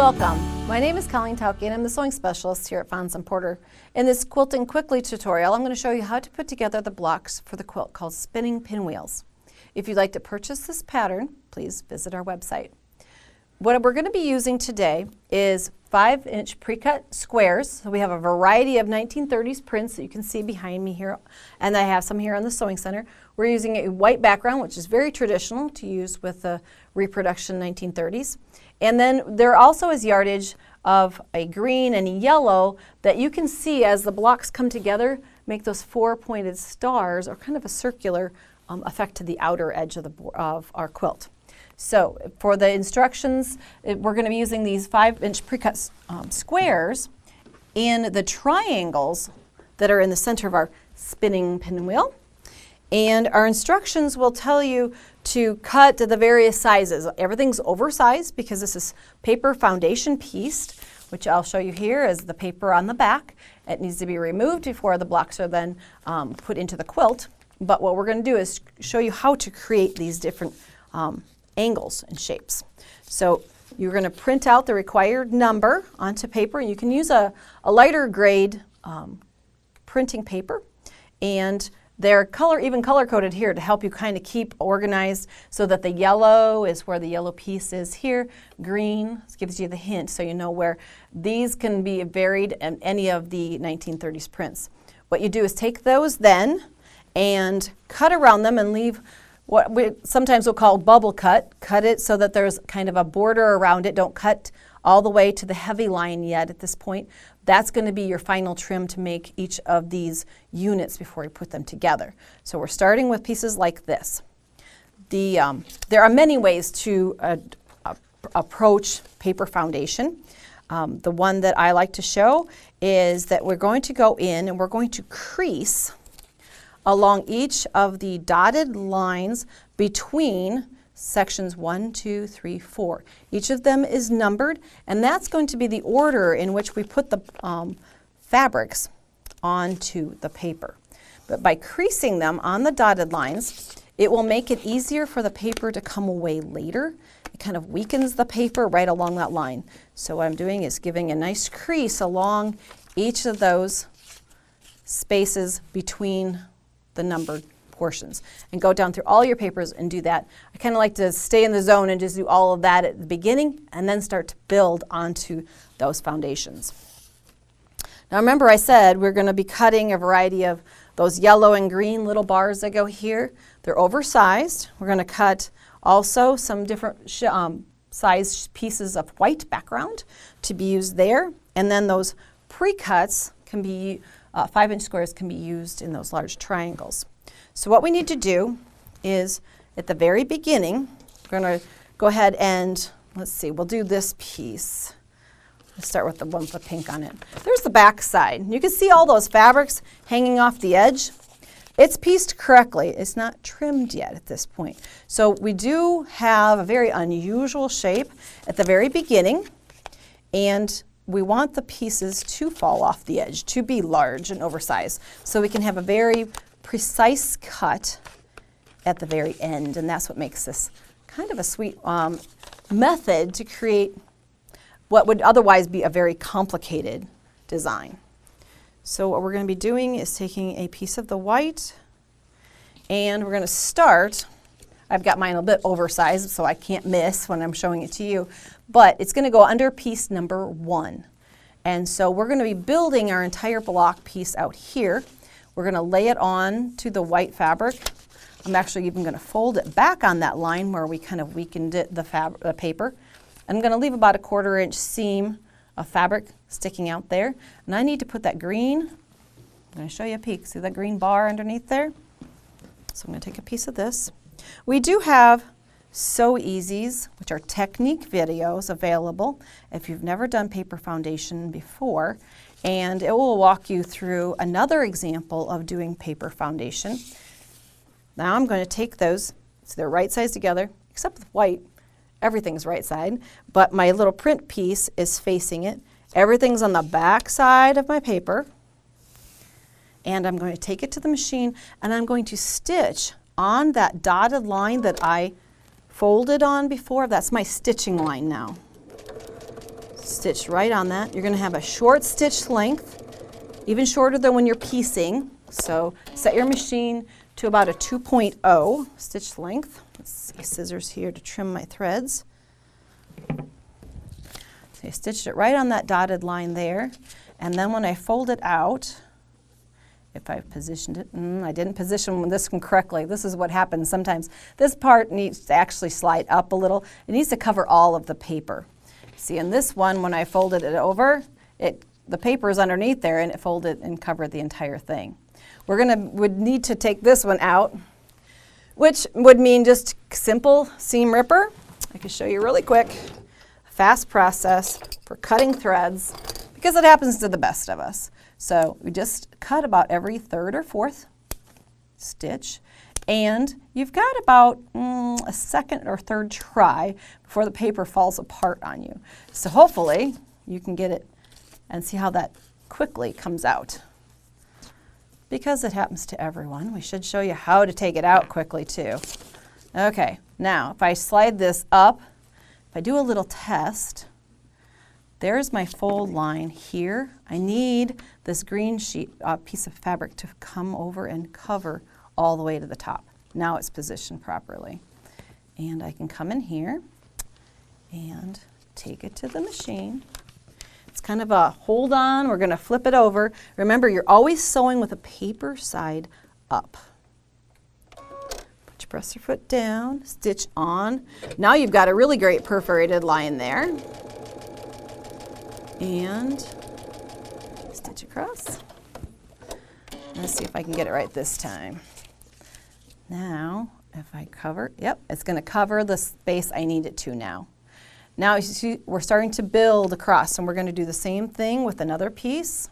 Welcome. My name is Colleen Tauke and I'm the sewing specialist here at Fons & Porter. In this Quilting Quickly tutorial, I'm going to show you how to put together the blocks for the quilt called spinning pinwheels. If you'd like to purchase this pattern, please visit our website. What we're going to be using today is 5-inch pre-cut squares. So we have a variety of 1930s prints that you can see behind me here, and I have some here on the Sewing Center. We're using a white background, which is very traditional to use with the reproduction 1930s. And then there also is yardage of a green and a yellow that you can see as the blocks come together, make those 4 pointed stars or kind of a circular effect to the outer edge of our quilt. So for the instructions, we're going to be using these 5-inch pre-cut squares in the triangles that are in the center of our spinning pinwheel. And our instructions will tell you to cut to the various sizes. Everything's oversized because this is paper foundation pieced, which I'll show you here as the paper on the back. It needs to be removed before the blocks are then put into the quilt. But what we're going to do is show you how to create these different angles and shapes. So you're going to print out the required number onto paper, and you can use a lighter grade printing paper, and they're even color coded here to help you kind of keep organized so that the yellow is where the yellow piece is here. Green gives you the hint so you know where these can be varied in any of the 1930s prints. What you do is take those then and cut around them and leave what we sometimes will call bubble cut. Cut it so that there's kind of a border around it. Don't cut all the way to the heavy line yet at this point. That's going to be your final trim to make each of these units before you put them together. So we're starting with pieces like this. There are many ways to approach paper foundation. The one that I like to show is that we're going to go in and we're going to crease along each of the dotted lines between sections 1, 2, 3, 4. Each of them is numbered, and that's going to be the order in which we put the fabrics onto the paper. But by creasing them on the dotted lines, it will make it easier for the paper to come away later. It kind of weakens the paper right along that line. So what I'm doing is giving a nice crease along each of those spaces between the numbered portions, and go down through all your papers and do that. I kind of like to stay in the zone and just do all of that at the beginning and then start to build onto those foundations. Now remember, I said we're going to be cutting a variety of those yellow and green little bars that go here. They're oversized. We're going to cut also some different size pieces of white background to be used there, and then those pre-cuts can be 5-inch squares can be used in those large triangles. So what we need to do is, at the very beginning, we're going to go ahead and, let's see, we'll do this piece. Let's start with the one with the pink on it. There's the back side. You can see all those fabrics hanging off the edge. It's pieced correctly. It's not trimmed yet at this point. So we do have a very unusual shape at the very beginning, and we want the pieces to fall off the edge, to be large and oversized, so we can have a very precise cut at the very end, and that's what makes this kind of a sweet method to create what would otherwise be a very complicated design. So what we're going to be doing is taking a piece of the white, and we're going to start. I've got mine a bit oversized so I can't miss when I'm showing it to you, but it's going to go under piece number 1. And so we're going to be building our entire block piece out here. We're going to lay it on to the white fabric. I'm actually even going to fold it back on that line where we kind of weakened it, the paper. I'm going to leave about a 1/4 inch seam of fabric sticking out there. And I need to put that green, I'm going to show you a peek. See that green bar underneath there? So I'm going to take a piece of this. We do have Sew Easies, which are technique videos available if you've never done paper foundation before, and it will walk you through another example of doing paper foundation. Now I'm going to take those, so they're right sides together, except with white, everything's right side, but my little print piece is facing it. Everything's on the back side of my paper, and I'm going to take it to the machine, and I'm going to stitch on that dotted line that I folded on before. That's my stitching line now. Stitch right on that. You're going to have a short stitch length, even shorter than when you're piecing. So set your machine to about a 2.0 stitch length. Let's see, scissors here to trim my threads. So I stitched it right on that dotted line there. And then when I fold it out, if I've positioned it, I didn't position this one correctly. This is what happens sometimes. This part needs to actually slide up a little. It needs to cover all of the paper. See, in this one, when I folded it over, the paper is underneath there and it folded and covered the entire thing. Would need to take this one out, which would mean just simple seam ripper. I can show you really quick. Fast process for cutting threads because it happens to the best of us. So we just cut about every third or fourth stitch, and you've got about a second or third try before the paper falls apart on you. So hopefully you can get it and see how that quickly comes out. Because it happens to everyone, we should show you how to take it out quickly too. Okay, now if I slide this up, if I do a little test, there's my fold line here. I need this green piece of fabric to come over and cover all the way to the top. Now it's positioned properly. And I can come in here and take it to the machine. It's kind of a hold on, we're going to flip it over. Remember, you're always sewing with the paper side up. Put your presser foot down, stitch on. Now you've got a really great perforated line there. And stitch across. Let's see if I can get it right this time. Now, if I cover, yep, it's going to cover the space I need it to now. Now you see we're starting to build across, and we're going to do the same thing with another piece.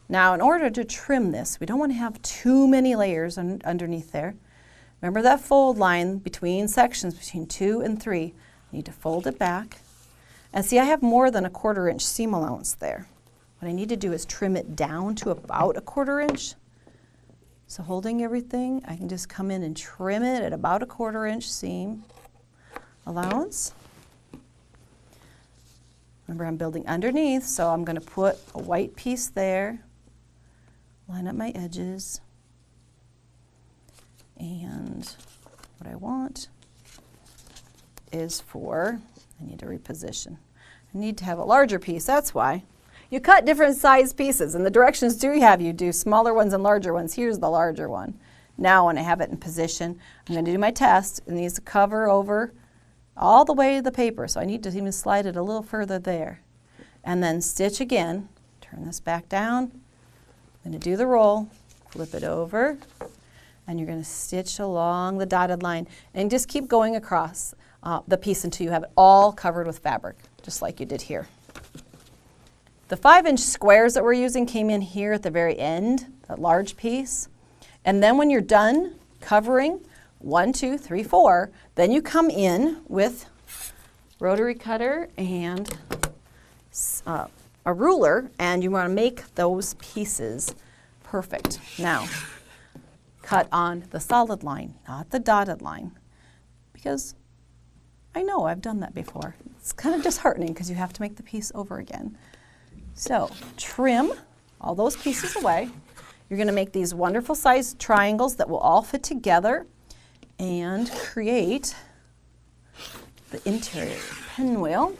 Now in order to trim this, we don't want to have too many layers underneath there. Remember that fold line between sections, between 2 and 3. You need to fold it back. And see, I have more than a 1/4 inch seam allowance there. What I need to do is trim it down to about a 1/4 inch. So holding everything, I can just come in and trim it at about a 1/4 inch seam allowance. Remember, I'm building underneath, so I'm going to put a white piece there, line up my edges, and what I want is I need to reposition. I need to have a larger piece, that's why. You cut different size pieces, and the directions do have you do smaller ones and larger ones. Here's the larger one. Now when I have it in position, I'm going to do my test. It needs to cover over all the way to the paper, so I need to even slide it a little further there. And then stitch again, turn this back down. I'm going to do the roll, flip it over, and you're going to stitch along the dotted line and just keep going across the piece until you have it all covered with fabric, just like you did here. The 5-inch squares that we're using came in here at the very end, that large piece. And then when you're done covering 1, 2, 3, 4, then you come in with rotary cutter and a ruler, and you want to make those pieces perfect. Now, cut on the solid line, not the dotted line, because I know I've done that before. It's kind of disheartening because you have to make the piece over again. So trim all those pieces away. You're going to make these wonderful sized triangles that will all fit together and create the interior pinwheel.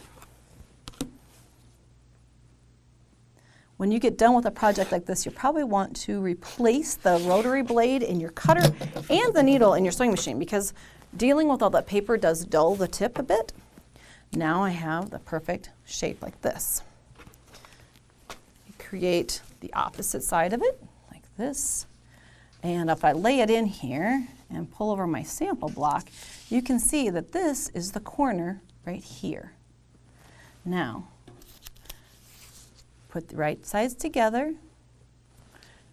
When you get done with a project like this, you probably want to replace the rotary blade in your cutter and the needle in your sewing machine, because dealing with all that paper does dull the tip a bit. Now I have the perfect shape like this. You create the opposite side of it like this. And if I lay it in here and pull over my sample block, you can see that this is the corner right here. Now, put the right sides together,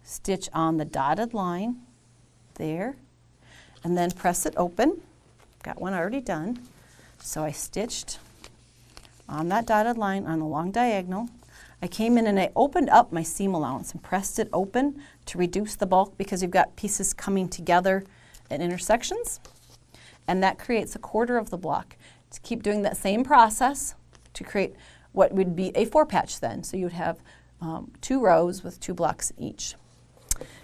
stitch on the dotted line there, and then press it open. Got one already done. So I stitched on that dotted line on the long diagonal. I came in and I opened up my seam allowance and pressed it open to reduce the bulk, because you've got pieces coming together at intersections. And that creates a 1/4 of the block. To keep doing that same process to create what would be a 4-patch then. So you would have 2 rows with 2 blocks each.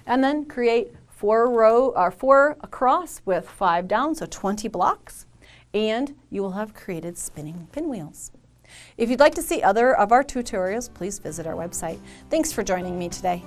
And then create 4 across with 5 down, so 20 blocks, and you will have created spinning pinwheels. If you'd like to see other of our tutorials, please visit our website. Thanks for joining me today.